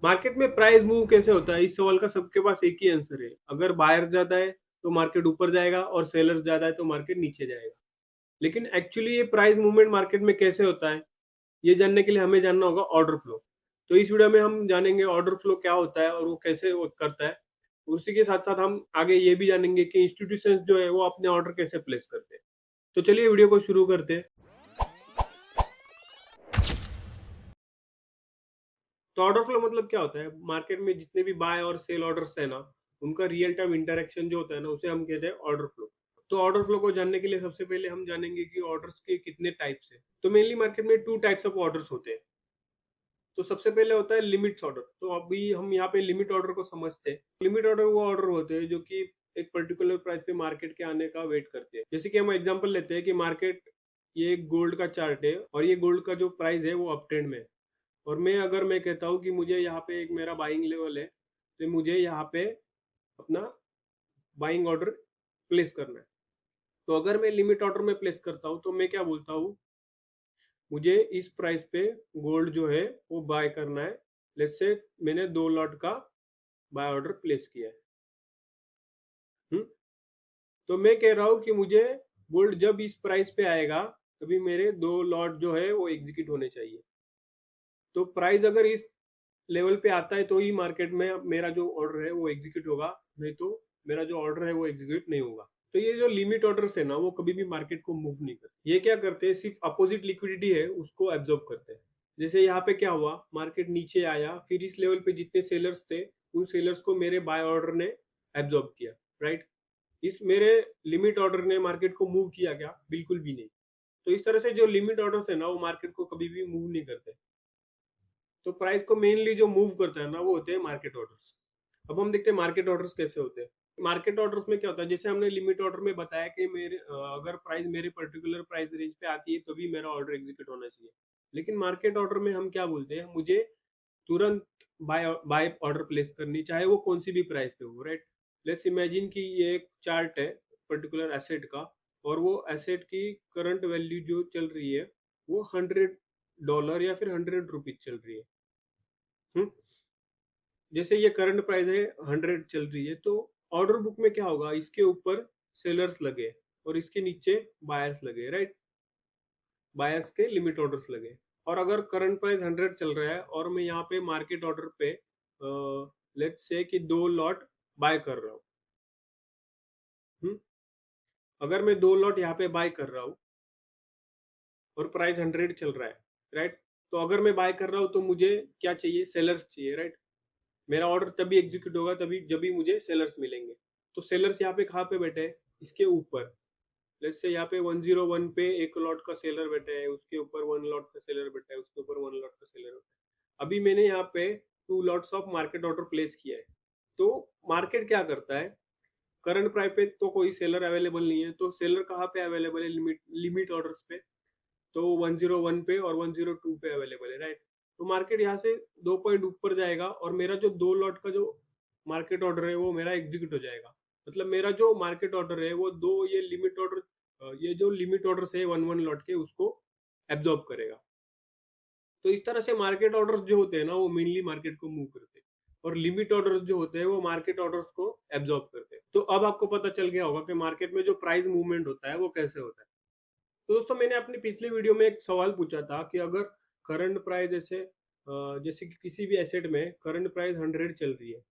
Market में price move कैसे होता है, इस सवाल का सबके पास एक ही आंसर है। अगर बायर ज्यादा है तो मार्केट ऊपर जाएगा और सेलर ज्यादा है तो मार्केट नीचे जाएगा। लेकिन एक्चुअली ये प्राइस मूवमेंट मार्केट में कैसे होता है, ये जानने के लिए हमें जानना होगा ऑर्डर फ्लो। तो इस वीडियो में हम जानेंगे ऑर्डर फ्लो क्या होता है और वो कैसे वो करता है। उसी के साथ साथ हम आगे ये भी जानेंगे कि इंस्टीट्यूशंस जो है वो अपने ऑर्डर कैसे प्लेस करते हैं। तो चलिए वीडियो को शुरू करते हैं। तो ऑर्डर फ्लो मतलब क्या होता है, मार्केट में जितने भी बाय और सेल ऑर्डर्स है ना, उनका रियल टाइम इंटरेक्शन जो होता है ना, उसे हम कहते हैं ऑर्डर फ्लो। तो ऑर्डर फ्लो को जानने के लिए सबसे पहले हम जानेंगे कि ऑर्डर्स के कितने टाइप्स है। तो मेनली मार्केट में टू टाइप्स ऑफ ऑर्डर्स होते हैं। तो सबसे पहले होता है लिमिट्स ऑर्डर। तो अभी हम यहाँ पे लिमिट ऑर्डर को समझते हैं। लिमिट ऑर्डर वो ऑर्डर होते हैं जो कि एक पर्टिकुलर प्राइस पे मार्केट के आने का वेट करते हैं। जैसे कि हम एग्जांपल लेते हैं कि मार्केट, ये गोल्ड का चार्ट है और ये गोल्ड का जो प्राइस है वो अप ट्रेंड में है। और मैं कहता हूँ कि मुझे यहाँ पे एक मेरा बाइंग लेवल है, तो मुझे यहाँ पे अपना बाइंग ऑर्डर प्लेस करना है। तो अगर मैं लिमिट ऑर्डर में प्लेस करता हूँ तो मैं क्या बोलता हूँ, मुझे इस प्राइस पे गोल्ड जो है वो बाय करना है। लेट्स से मैंने 2 लॉट का बाय ऑर्डर प्लेस किया है। हम्म तो मैं कह रहा हूँ कि मुझे गोल्ड जब इस प्राइस पे आएगा तभी मेरे 2 लॉट जो है वो एग्जीक्यूट होने चाहिए। तो प्राइस अगर इस लेवल पे आता है तो ही मार्केट में मेरा जो ऑर्डर है वो एग्जीक्यूट होगा, नहीं तो मेरा जो ऑर्डर है वो एग्जीक्यूट नहीं होगा। तो ये जो लिमिट ऑर्डर्स है ना, वो कभी भी मार्केट को मूव नहीं करते। ये क्या करते हैं, सिर्फ अपोजिट लिक्विडिटी है उसको एब्जॉर्ब करते हैं। जैसे यहाँ पे क्या हुआ, मार्केट नीचे आया, फिर इस लेवल पे जितने सेलर्स थे उन सेलर्स को मेरे बाय ऑर्डर ने एब्जॉर्ब किया, राइट। इस मेरे लिमिट ऑर्डर ने मार्केट को मूव किया क्या, बिल्कुल भी नहीं। तो इस तरह से जो लिमिट ऑर्डर्स है ना, वो मार्केट को कभी भी मूव नहीं करते। तो प्राइस को मेनली जो मूव करता है ना, वो होते हैं मार्केट ऑर्डर्स। अब हम देखते हैं मार्केट ऑर्डर्स कैसे होते हैं। मार्केट ऑर्डर्स में क्या होता है, जैसे हमने लिमिट ऑर्डर में बताया कि अगर प्राइस मेरे पर्टिकुलर प्राइस रेंज पे आती है तभी मेरा ऑर्डर एग्जीक्यूट होना चाहिए। लेकिन मार्केट ऑर्डर में हम क्या बोलते हैं, मुझे तुरंत बाय बाय ऑर्डर प्लेस करनी, चाहे वो कौन सी भी प्राइस पे हो, राइट। लेट्स इमेजिन कि ये एक चार्ट है पर्टिकुलर एसेट का, और वो एसेट की करंट वैल्यू जो चल रही है वो $100 या फिर ₹100 चल रही है। हम्म जैसे ये करंट प्राइस है 100 चल रही है, तो ऑर्डर बुक में क्या होगा, इसके ऊपर सेलर्स लगे और इसके नीचे बायर्स लगे, राइट। बायर्स के लिमिट ऑर्डर्स लगे। और अगर करंट प्राइस 100 चल रहा है और मैं यहाँ पे मार्केट ऑर्डर पे लेट्स से कि 2 लॉट बाय कर रहा हूँ। हम्म? अगर मैं 2 लॉट यहाँ पे बाय कर रहा हूँ और प्राइस 100 चल रहा है, राइट। तो अगर मैं बाय कर रहा हूँ तो मुझे क्या चाहिए, सेलर्स चाहिए, राइट। मेरा ऑर्डर तभी एग्जीक्यूट होगा तभी जब भी मुझे सेलर्स मिलेंगे। तो सेलर्स यहाँ पे कहाँ पे बैठे हैं, इसके ऊपर। लेट्स से यहाँ पे 101 पे 1 लॉट का सेलर बैठा है, उसके ऊपर 1 लॉट का सेलर बैठा है, उसके ऊपर 1 लॉट का सेलर बैठा है। अभी मैंने यहाँ पे 2 lots of market order place किया है। तो मार्केट क्या करता है, करंट प्राइस पे तो कोई सेलर अवेलेबल नहीं है, तो सेलर कहाँ पे अवेलेबल है, लिमिट लिमिट ऑर्डर्स पे। तो 101 पे और 102 पे अवेलेबल है, राइट। तो मार्केट यहाँ से 2 पॉइंट ऊपर जाएगा और मेरा जो 2 लॉट का जो मार्केट ऑर्डर है वो मेरा एग्जीक्यूट हो जाएगा। मतलब मेरा जो मार्केट ऑर्डर है वो दो ये लिमिट ऑर्डर, ये जो लिमिट ऑर्डर है 1 1 लॉट के, उसको एब्जॉर्ब करेगा। तो इस तरह से मार्केट ऑर्डर्स जो होते हैं ना, वो मेनली मार्केट को मूव करते हैं। और लिमिट ऑर्डर्स जो होते हैं वो मार्केट ऑर्डर्स को एब्जॉर्ब करते हैं। तो अब आपको पता चल गया होगा कि मार्केट में जो प्राइस मूवमेंट होता है वो कैसे होता है। तो दोस्तों, मैंने अपनी पिछली वीडियो में एक सवाल पूछा था कि अगर करंट प्राइस जैसे कि किसी भी एसेट में करंट प्राइस 100 चल रही है,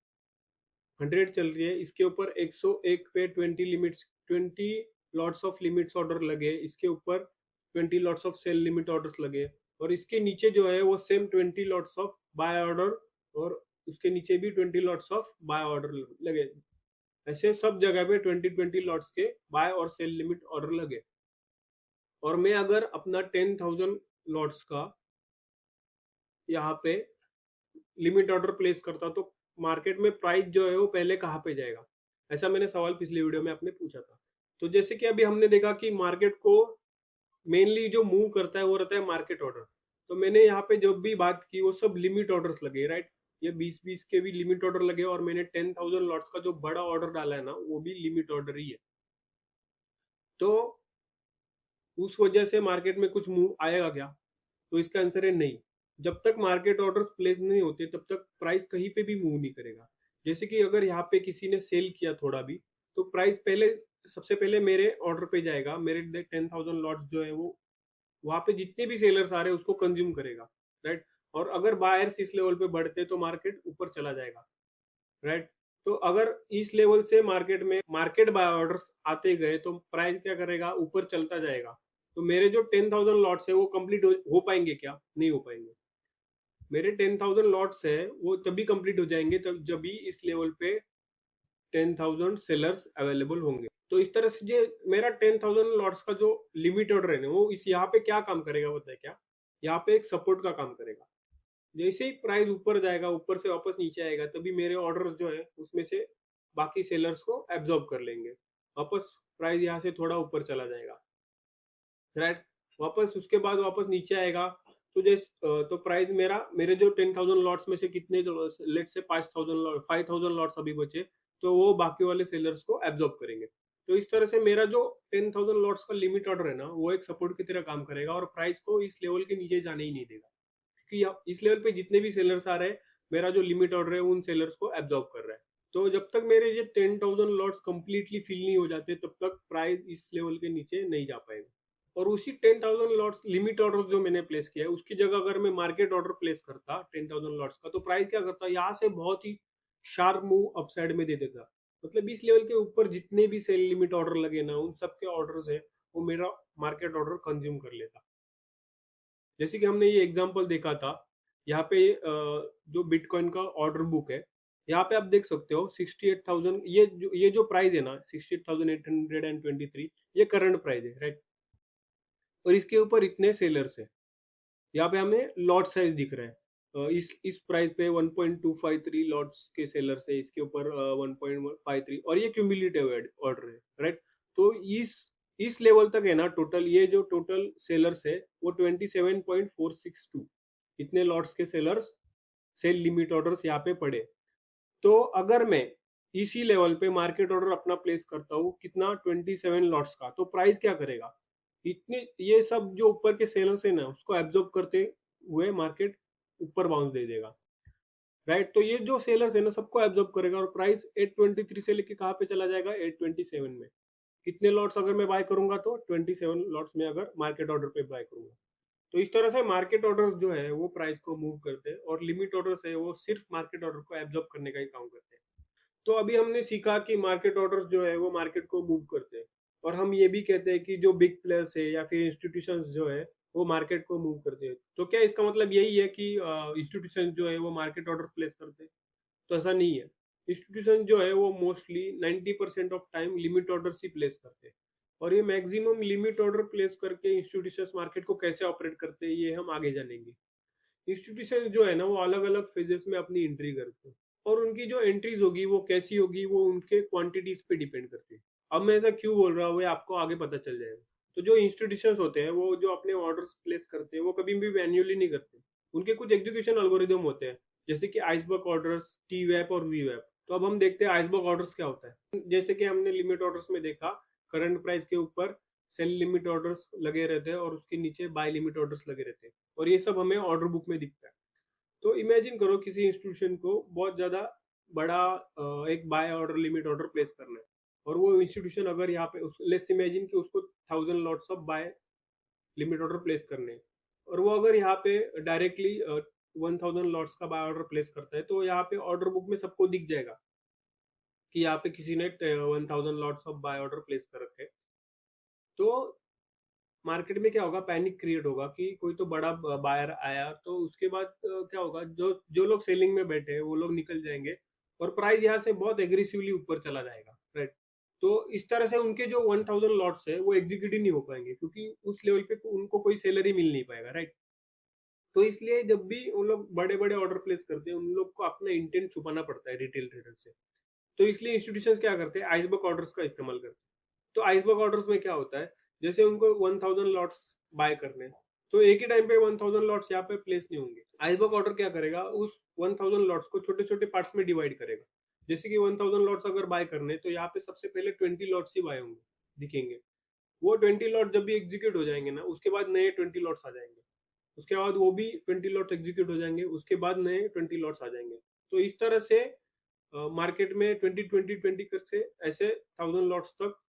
100 चल रही है, इसके ऊपर 101 पे 20 लॉट्स ऑफ लिमिट्स ऑर्डर लगे, इसके ऊपर 20 lots of sell limit orders लगे, और इसके नीचे जो है वो same 20 lots of buy order, और उसके नीचे भी 20 लॉट्स ऑफ बाय ऑर्डर लगे। ऐसे सब जगह पे 20 20 लॉट्स के बाय और सेल लिमिट ऑर्डर लगे। और मैं अगर अपना 10,000 लॉट्स का यहाँ पे लिमिट ऑर्डर प्लेस करता तो मार्केट में प्राइस जो है वो पहले कहाँ पे जाएगा, ऐसा मैंने सवाल पिछली वीडियो में आपने पूछा था। तो जैसे कि अभी हमने देखा कि मार्केट को मेनली जो मूव करता है वो रहता है मार्केट ऑर्डर। तो मैंने यहाँ पे जब भी बात की वो सब लिमिट ऑर्डर्स लगे, राइट। ये 20 20 के भी लिमिट ऑर्डर लगे और मैंने 10,000 लॉट्स का जो बड़ा ऑर्डर डाला है ना, वो भी लिमिट ऑर्डर ही है। तो उस वजह से मार्केट में कुछ मूव आएगा क्या, तो इसका आंसर है नहीं। जब तक मार्केट ऑर्डर्स प्लेस नहीं होते तब तक प्राइस कहीं पे भी मूव नहीं करेगा। जैसे कि अगर यहाँ पे किसी ने सेल किया थोड़ा भी, तो प्राइस पहले सबसे पहले मेरे ऑर्डर पे जाएगा, मेरे 10,000 लॉट्स जो है वो वहां पे जितने भी सेलर्स आ रहे हैं उसको कंज्यूम करेगा, राइट। और अगर बायर्स इस लेवल पे बढ़ते तो मार्केट ऊपर चला जाएगा, राइट। तो अगर इस लेवल से मार्केट में मार्केट बाय ऑर्डर्स आते गए तो प्राइस क्या करेगा, ऊपर चलता जाएगा। तो मेरे जो 10,000 लॉट्स है वो कंप्लीट हो पाएंगे क्या? नहीं हो पाएंगे। मेरे 10,000 लॉट्स है वो तभी कंप्लीट हो जाएंगे तब जब भी इस लेवल पे 10,000 सेलर्स अवेलेबल होंगे। तो इस तरह से जो मेरा 10,000 लॉट्स का जो लिमिट ऑर्डर है ना, वो इस यहाँ पे क्या काम करेगा पता है क्या? यहाँ पे एक सपोर्ट का काम करेगा। जैसे ही प्राइस ऊपर जाएगा, ऊपर से वापस नीचे आएगा, तभी मेरे ऑर्डर्स जो है उसमें से बाकी सेलर्स को एब्जॉर्ब कर लेंगे। वापस प्राइस यहाँ से थोड़ा ऊपर चला जाएगा, राइट। वापस उसके बाद वापस नीचे आएगा। तो तो प्राइस मेरा मेरे जो 10,000 लॉट्स में से कितने, लेट से 5,000 लॉट्स अभी बचे, तो वो बाकी वाले सेलर्स को एब्जॉर्ब करेंगे। तो इस तरह से मेरा जो 10,000 लॉट्स का लिमिट ऑर्डर है ना, वो एक सपोर्ट की तरह काम करेगा और प्राइस को इस लेवल के नीचे जाने ही नहीं देगा, क्योंकि इस लेवल पे जितने भी सेलर्स आ रहे हैं, मेरा जो लिमिट ऑर्डर है उन सेलर्स को एब्जॉर्ब कर रहा है। तो जब तक मेरे ये 10,000 लॉट्स कंप्लीटली फिल नहीं हो जाते तब तक प्राइस इस लेवल के नीचे नहीं जा पाएगा। और उसी 10,000 लॉट्स लिमिट ऑर्डर जो मैंने प्लेस किया है उसकी जगह अगर मैं मार्केट ऑर्डर प्लेस करता 10,000 लॉट्स का, तो प्राइस क्या करता, यहाँ से बहुत ही शार्प मूव अपसाइड में दे देता। मतलब इस लेवल के ऊपर जितने भी सेल लिमिट ऑर्डर लगे ना, उन सबके ऑर्डर्स है वो मेरा मार्केट ऑर्डर कंज्यूम कर लेता। जैसे कि हमने ये एग्जांपल देखा था यहाँ पे, जो बिटकॉइन का ऑर्डर बुक है, यहाँ पे आप देख सकते हो 68,000, ये जो प्राइस है ना 68,823, ये करंट प्राइस है, राइट। और इसके ऊपर इतने सेलर्स है, यहाँ पे हमें लॉट साइज दिख रहा है। इस प्राइस पे 1.253 लॉट्स के सेलर्स है, इसके ऊपर 1.53, और ये क्यूमुलेटिव ऑर्डर है, राइट। तो इस लेवल तक है ना, टोटल ये जो टोटल सेलर्स है वो 27.462, इतने लॉट्स के सेलर्स सेल लिमिट ऑर्डर्स यहाँ पे पड़े। तो अगर मैं इसी लेवल पे मार्केट ऑर्डर अपना प्लेस करता हूँ कितना, 27 लॉट्स का, तो प्राइस क्या करेगा, इतने ये सब जो ऊपर के सेलर्स है ना उसको एब्जॉर्ब करते हुए मार्केट ऊपर बाउंस दे देगा, राइट। तो ये जो सेलर्स है ना सबको एब्जॉर्ब करेगा और प्राइस 823 से लेके कहाँ पे चला जाएगा, 827 में। कितने लॉट्स अगर मैं बाय करूंगा, तो 27 लॉट्स में अगर मार्केट ऑर्डर पे बाय करूंगा। तो इस तरह से मार्केट ऑर्डर्स जो है वो प्राइस को मूव करते हैं, और लिमिट ऑर्डर्स है वो सिर्फ मार्केट ऑर्डर को एब्जॉर्ब करने का ही काम करते हैं। तो अभी हमने सीखा कि मार्केट ऑर्डर्स जो है वो मार्केट को मूव करते हैं, और हम ये भी कहते हैं कि जो बिग प्लेयर्स है या फिर इंस्टीट्यूशंस जो है वो मार्केट को मूव करते हैं। तो क्या इसका मतलब यही है कि इंस्टीट्यूशन जो है वो मार्केट ऑर्डर प्लेस करते हैं? तो ऐसा नहीं है। इंस्टीट्यूशन जो है वो mostly 90% of time limit order he place करते हैं, और ये मैक्सिमम लिमिट ऑर्डर प्लेस करके इंस्टीट्यूशन मार्केट को कैसे ऑपरेट करते हैं ये हम आगे जानेंगे। इंस्टीट्यूशन जो है ना वो अलग अलग फेजेस में अपनी एंट्री करते हैं, और उनकी जो एंट्रीज होगी वो कैसी होगी वो उनके क्वांटिटीज पे डिपेंड करती है। अब मैं ऐसा क्यों बोल रहा हूँ वो आपको आगे पता चल जाएगा। तो जो इंस्टीट्यूशंस होते हैं वो जो अपने ऑर्डर्स प्लेस करते हैं वो कभी भी मैन्युअली नहीं करते, उनके कुछ एग्जीक्यूशन एल्गोरिदम होते हैं, जैसे कि आइसबर्ग ऑर्डर्स, टी वैप और वी वैप। तो अब हम देखते हैं आइसबर्ग ऑर्डर्स क्या होता है। जैसे कि हमने लिमिट ऑर्डर्स में देखा, करंट प्राइस के ऊपर सेल लिमिट ऑर्डर्स लगे रहते हैं और उसके नीचे बाय लिमिट ऑर्डर्स लगे रहते हैं, और ये सब हमें ऑर्डर बुक में दिखता है। तो इमेजिन करो किसी इंस्टीट्यूशन को बहुत ज्यादा बड़ा एक buy order limit order place करना है, और वो इंस्टीट्यूशन अगर यहाँ पे लेट्स इमेजिन कि उसको 1,000 lots of buy limit order place करने हैं, और वो अगर यहाँ पे डायरेक्टली 1,000 लॉट्स का बाय ऑर्डर प्लेस करता है, तो यहाँ पे ऑर्डर बुक में सबको दिख जाएगा कि यहाँ पे किसी ने 1,000 lots of buy order place कर रखे हैं। तो मार्केट में क्या होगा, पैनिक क्रिएट होगा कि कोई तो बड़ा बायर आया, तो उसके बाद क्या होगा, जो जो लोग सेलिंग में बैठे हैं वो लोग निकल जाएंगे, और प्राइस यहाँ से बहुत एग्रेसिवली ऊपर चला जाएगा, राइट। तो इस तरह से उनके जो 1,000 लॉट्स है वो एग्जीक्यूट ही नहीं हो पाएंगे, क्योंकि उस लेवल पे उनको कोई सैलरी मिल नहीं पाएगा, राइट। तो इसलिए जब भी उन लोग बड़े बड़े ऑर्डर प्लेस करते हैं, उन लोग को अपना इंटेंट छुपाना पड़ता है रिटेल ट्रेडर से। तो इसलिए इंस्टीट्यूशन क्या करते हैं, आइसबर्ग ऑर्डर्स का इस्तेमाल करते हैं। तो आइसबर्ग ऑर्डर्स में क्या होता है, जैसे उनको 1,000 लॉट्स बाय करने हैं, तो एक ही टाइम पे 1,000 लॉट्स यहाँ पे प्लेस नहीं होंगे। आइसबर्ग ऑर्डर क्या करेगा, उस 1,000 लॉट्स को छोटे छोटे पार्ट्स में डिवाइड करेगा। जैसे कि 1,000 लॉट्स अगर बाय करने, तो यहाँ पे सबसे पहले 20 लॉट्स ही बाय होंगे दिखेंगे। वो 20 लॉट जब भी एग्जीक्यूट हो जाएंगे ना, उसके बाद नए 20 लॉट्स आ जाएंगे। उसके बाद वो भी 20 लॉट्स एग्जीक्यूट हो जाएंगे, उसके बाद नए 20 लॉट्स आ जाएंगे। तो इस तरह से मार्केट में 20 कर से ऐसे 1000 लॉट्स तक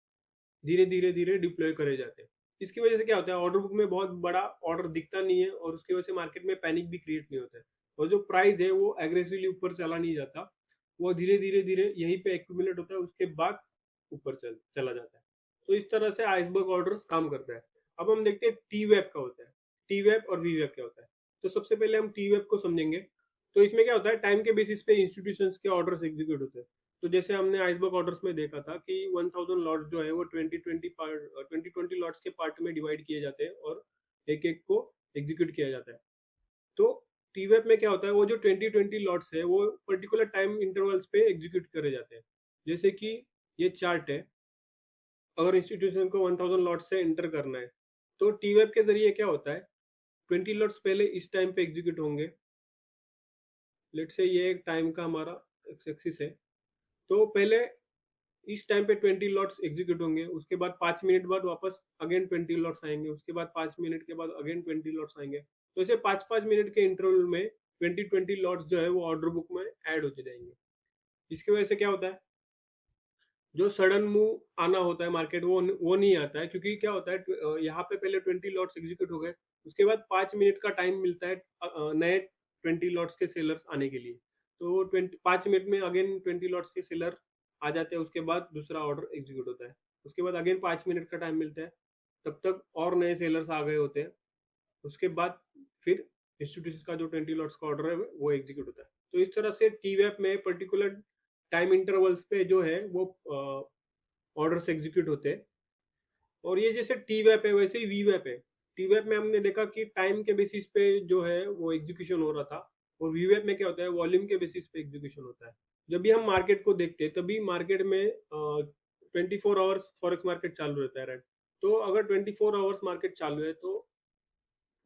धीरे धीरे धीरे डिप्लॉय करे जाते हैं। इसकी वजह से क्या होता है, ऑर्डर बुक में बहुत बड़ा ऑर्डर दिखता नहीं है और उसकी वजह से मार्केट में पैनिक भी क्रिएट नहीं होता है, और जो प्राइस है वो एग्रेसिवली ऊपर चला नहीं जाता, वो धीरे धीरे धीरे यहीं पे एक्यूमुलेट होता है, उसके बाद ऊपर चला जाता है। तो इस तरह से आइसबर्ग ऑर्डर्स काम करता है। अब हम देखते हैं टी वेब का होता है, टी वेब और वी वेब क्या होता है। तो सबसे पहले हम टी वेब को समझेंगे। तो इसमें क्या होता है, टाइम के बेसिस पे इंस्टीट्यूशंस के ऑर्डर्स एग्जीक्यूट होते हैं। तो जैसे हमने आइसबर्ग ऑर्डर्स में देखा था कि 1000 लॉट्स जो है वो 20 लॉट्स के पार्ट में डिवाइड किए जाते हैं और एक एक को एग्जीक्यूट किया जाता है। तो टीवेप में क्या होता है, वो जो 20 लॉट्स है वो पर्टिकुलर टाइम इंटरवल्स पे एग्जीक्यूट करे जाते हैं। जैसे कि ये चार्ट है, अगर इंस्टीट्यूशन को 1000 लॉट्स से एंटर करना है तो टीवेप के जरिए क्या होता है, 20 लॉट्स पहले इस टाइम पे एग्जीक्यूट होंगे। लेट्स से ये एक टाइम का हमारा एक्सिस है, तो पहले इस टाइम पे 20 लॉट्स एग्जीक्यूट होंगे, उसके बाद 5 मिनट बाद वापस अगेन 20 लॉट्स आएंगे, उसके बाद 5 मिनट के बाद अगेन 20 लॉट्स आएंगे। तो ऐसे 5-5 मिनट के इंटरवल में 20 लॉट्स जो है वो ऑर्डर बुक में ऐड होते जाएंगे। इसकी वजह से क्या होता है, जो सडन मूव आना होता है मार्केट वो नहीं आता है, क्योंकि क्या होता है यहाँ पे पहले 20 लॉट्स एग्जीक्यूट हो गए, उसके बाद 5 मिनट का टाइम मिलता है नए 20 लॉट्स के सेलर्स आने के लिए। तो 5 मिनट में अगेन 20 लॉट्स के सेलर आ जाते हैं, उसके बाद दूसरा ऑर्डर एग्जीक्यूट होता है, उसके बाद अगेन 5 मिनट का टाइम मिलता है, तब तक और नए सेलर्स आ गए होते हैं, उसके बाद फिर इंस्टीट्यूशन का जो 20 लॉट्स का ऑर्डर है वो एग्जीक्यूट होता है। तो इस तरह से टी वेब में पर्टिकुलर टाइम इंटरवल्स पे जो है वो ऑर्डर्स एग्जीक्यूट होते हैं। और ये जैसे टी वेब है वैसे ही वी वेब है। टी वेब में हमने देखा कि टाइम के बेसिस पे जो है वो एग्जीक्यूशन हो रहा था, और वी वेब में क्या होता है, वॉल्यूम के बेसिस पे एग्जीक्यूशन होता है। जब भी हम मार्केट को देखते हैं तभी मार्केट में 24 आवर्स फॉरेक्स मार्केट चालू रहता है, राइट। तो अगर 24 आवर्स मार्केट चालू है तो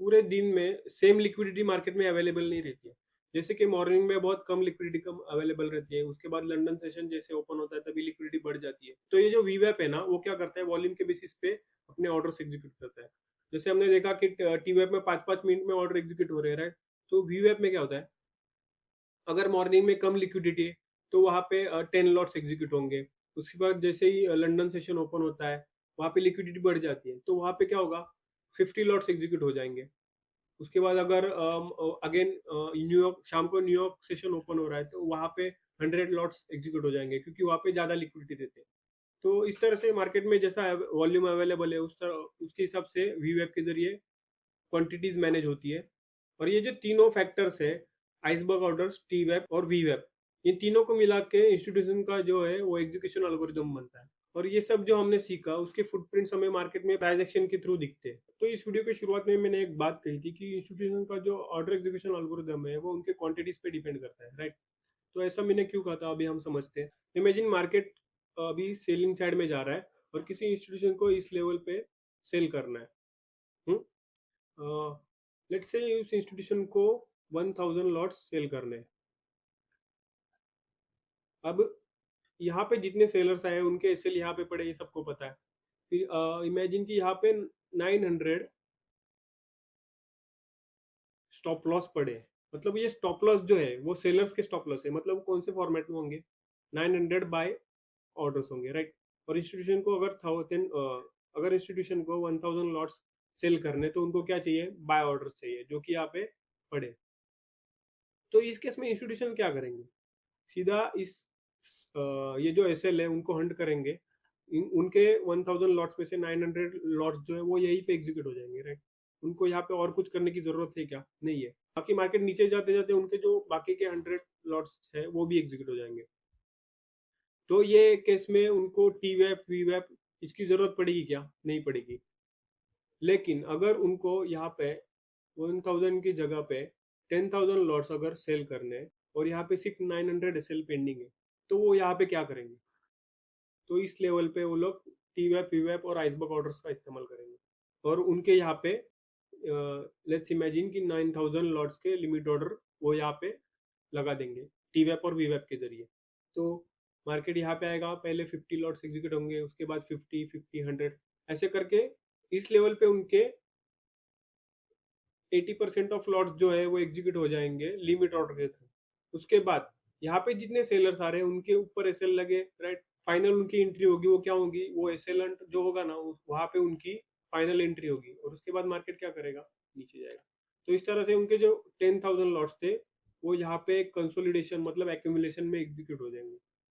पूरे दिन में सेम लिक्विडिटी मार्केट में अवेलेबल नहीं रहती है। जैसे कि मॉर्निंग में बहुत कम लिक्विडिटी कम अवेलेबल रहती है, उसके बाद लंदन सेशन जैसे ओपन होता है तभी लिक्विडिटी बढ़ जाती है। तो ये जो वीवेप है ना, वो क्या करता है, वॉल्यूम के बेसिस पे अपने ऑर्डर्स एग्जीक्यूट करता है। जैसे हमने देखा कि टीवेप में 5-5 मिनट में ऑर्डर एग्जीक्यूट हो रहे हैं, राइट। तो वीवेप में क्या होता है, अगर मॉर्निंग में कम लिक्विडिटी है तो वहां पे 10 लॉट्स एग्जीक्यूट होंगे। उसके बाद जैसे ही लंदन सेशन ओपन होता है वहां पे लिक्विडिटी बढ़ जाती है, तो वहां पे क्या होगा, 50 लॉट्स एग्जीक्यूट हो जाएंगे। उसके बाद अगर अगेन न्यूयॉर्क शाम को न्यूयॉर्क सेशन ओपन हो रहा है तो वहां पे 100 लॉट्स एग्जीक्यूट हो जाएंगे, क्योंकि वहां पे ज्यादा लिक्विडिटी देते हैं। तो इस तरह से मार्केट में जैसा वॉल्यूम अवेलेबल है उस तरह उसके हिसाब से वीवेब के जरिए क्वांटिटीज मैनेज होती है। और ये जो तीनों फैक्टर्स है, आइसबर्ग ऑर्डर्स, टी वेब और वी वेब, इन तीनों को मिला के इंस्टीट्यूशन का जो है वो एग्जीक्यूशन एल्गोरिदम बनता है। और ये सब जो हमने सीखा उसके फुटप्रिंट्स हमें मार्केट में ट्रांजैक्शन के थ्रू दिखते हैं। तो इस वीडियो की शुरुआत में मैंने एक बात कही थी कि इंस्टीट्यूशन का जो ऑर्डर एग्जीक्यूशन एल्गोरिदम है वो उनके क्वांटिटीज पे डिपेंड करता है, राइट। तो ऐसा मैंने क्यों कहा था, अभी हम समझते हैं। इमेजिन मार्केट अभी सेलिंग साइड में जा रहा है और किसी इंस्टीट्यूशन को इस लेवल पे सेल करना है। लेट्स से उस इंस्टीट्यूशन को 1000 लॉट्स सेल करने हैं। अब यहाँ पे जितने सेलर्स आए उनके एसएल यहाँ पे पड़े, ये सबको पता है। फिर इमेजिन कि यहाँ पे 900 स्टॉप लॉस पड़े हैं। मतलब ये स्टॉप लॉस जो है वो सेलर्स के स्टॉप लॉस है, मतलब कौन से फॉर्मेट में होंगे, 900 बाय ऑर्डर्स होंगे, राइट। और इंस्टीट्यूशन को अगर इंस्टीट्यूशन को 1000 लॉट्स सेल करने तो उनको क्या चाहिए, बाय ऑर्डर्स चाहिए, जो कि यहाँ पे पड़े। तो इस केस में इंस्टीट्यूशन क्या करेंगे, सीधा ये जो एसएल है उनको हंट करेंगे, उनके 1000 लॉट्स में से 900 लॉट्स जो है वो यहीं पे एग्जीक्यूट हो जाएंगे, राइट। उनको यहाँ पे और कुछ करने की जरूरत है क्या, नहीं है। बाकी मार्केट नीचे जाते जाते उनके जो बाकी के 100 लॉट्स है वो भी एग्जीक्यूट हो जाएंगे। तो ये केस में उनको टी वेप वी वेप इसकी जरूरत पड़ेगी क्या, नहीं पड़ेगी। लेकिन अगर उनको यहाँ पे 1000 की जगह पे 10,000 लॉट्स अगर सेल करने हैं और यहाँ पे सिर्फ 900 एसएल पेंडिंग है, तो वो यहाँ पे क्या करेंगे, तो इस लेवल पे वो लोग टी वेप वी वेप और आइसबर्ग ऑर्डर्स का इस्तेमाल करेंगे। और उनके यहाँ पे लेट्स इमेजिन कि 9000 लॉट्स के लिमिट ऑर्डर वो यहाँ पे लगा देंगे टी वेप और वी वेप के जरिए। तो मार्केट यहाँ पे आएगा, पहले 50 लॉट्स एग्जीक्यूट होंगे, उसके बाद 50 50 100 ऐसे करके इस लेवल पे उनके 80% ऑफ लॉट्स जो है वो एग्जीक्यूट हो जाएंगे लिमिट ऑर्डर के थ्रू। उसके बाद यहाँ पे जितने सेलर्स आ रहे हैं उनके ऊपर एसएल लगे, राइट। फाइनल उनकी एंट्री होगी, वो क्या होगी, वो एसएल जो होगा ना वहाँ पे उनकी फाइनल एंट्री होगी, और उसके बाद मार्केट क्या करेगा, नीचे जाएगा। तो इस तरह से उनके जो 10,000 लॉट्स थे वो यहाँ पे कंसोलिडेशन मतलब एक्यूमुलेशन में एग्जीक्यूट हो जाएंगे।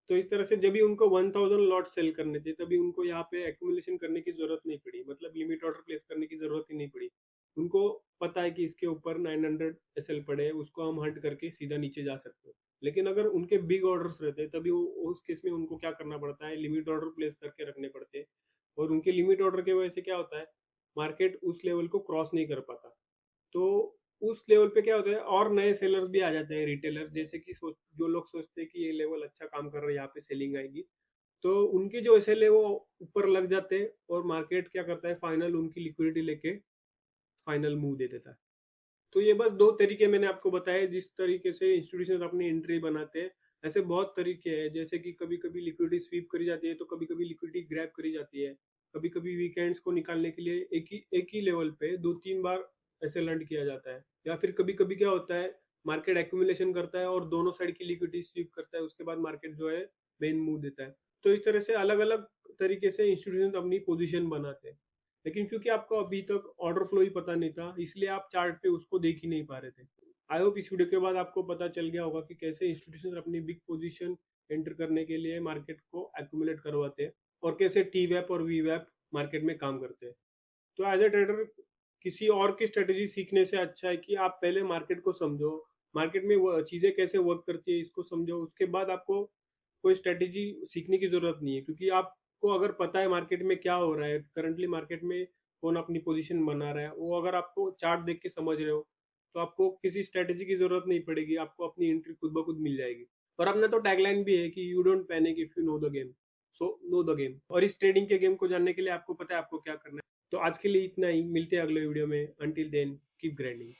तो इस तरह से जब भी उनको 1000 लॉट सेल करने थे तभी उनको यहाँ पे एक्यूमुलेशन करने की जरूरत नहीं पड़ी, मतलब लिमिट ऑर्डर प्लेस करने की जरूरत ही नहीं पड़ी। उनको पता है कि इसके ऊपर 900 एसएल पड़े हैं, उसको हम हंट करके सीधा नीचे जा सकते हैं। लेकिन अगर उनके बिग ऑर्डर्स रहते तभी उस केस में उनको क्या करना पड़ता है, लिमिट ऑर्डर प्लेस करके रखने पड़ते हैं। और उनके लिमिट ऑर्डर की वजह से क्या होता है, मार्केट उस लेवल को क्रॉस नहीं कर पाता। तो उस लेवल पे क्या होता है, और नए सेलर्स भी आ जाते हैं, रिटेलर जैसे कि जो लोग सोचते हैं कि ये लेवल अच्छा काम कर रहा है, यहाँ पे सेलिंग आएगी, तो उनकी जो एसएल है वो ऊपर लग जाते हैं, और मार्केट क्या करता है, फाइनल उनकी लिक्विडिटी लेके फाइनल मूव दे देता है। तो ये बस दो तरीके मैंने आपको बताए जिस तरीके से इंस्टीट्यूशन अपनी एंट्री बनाते हैं। ऐसे बहुत तरीके हैं, जैसे कि कभी कभी लिक्विडिटी स्वीप करी जाती है, तो कभी कभी लिक्विडिटी ग्रैब करी जाती है। कभी कभी वीकेंड्स को निकालने के लिए एक ही लेवल पे दो तीन बार ऐसे लंड किया जाता है। या फिर कभी कभी क्या होता है, मार्केट एक्यूमुलेशन करता है और दोनों साइड की लिक्विडिटी स्वीप करता है, उसके बाद मार्केट जो है मेन मूव देता है। तो इस तरह से अलग अलग तरीके से इंस्टीट्यूशन अपनी पोजीशन बनाते हैं। लेकिन क्योंकि आपको अभी तक ऑर्डर फ्लो ही पता नहीं था, इसलिए आप चार्ट पे उसको देख ही नहीं पा रहे थे। आई होप इस वीडियो के बाद आपको पता चल गया होगा कि कैसे इंस्टीट्यूशन अपनी बिग पोजीशन एंटर करने के लिए मार्केट को एक्यूमुलेट करवाते हैं, और कैसे टी वैप और वी वैप मार्केट में काम करते हैं। तो एज ए ट्रेडर किसी और की स्ट्रेटेजी सीखने से अच्छा है कि आप पहले मार्केट को समझो, मार्केट में वो चीजें कैसे वर्क करती है इसको समझो, उसके बाद आपको कोई स्ट्रेटेजी सीखने की जरूरत नहीं है। क्योंकि आपको अगर पता है मार्केट में क्या हो रहा है, करंटली मार्केट में कौन अपनी पोजीशन बना रहा है, वो अगर आपको चार्ट देख के समझ रहे हो, तो आपको किसी स्ट्रेटेजी की जरूरत नहीं पड़ेगी, आपको अपनी एंट्री खुद ब खुद मिल जाएगी। और अपना तो टैगलाइन भी है कि you don't panic if you know the game, so know the game. और इस ट्रेडिंग के गेम को जानने के लिए आपको पता है आपको क्या करना है। तो आज के लिए इतना ही, मिलते हैं अगले वीडियो में। Until then keep grinding.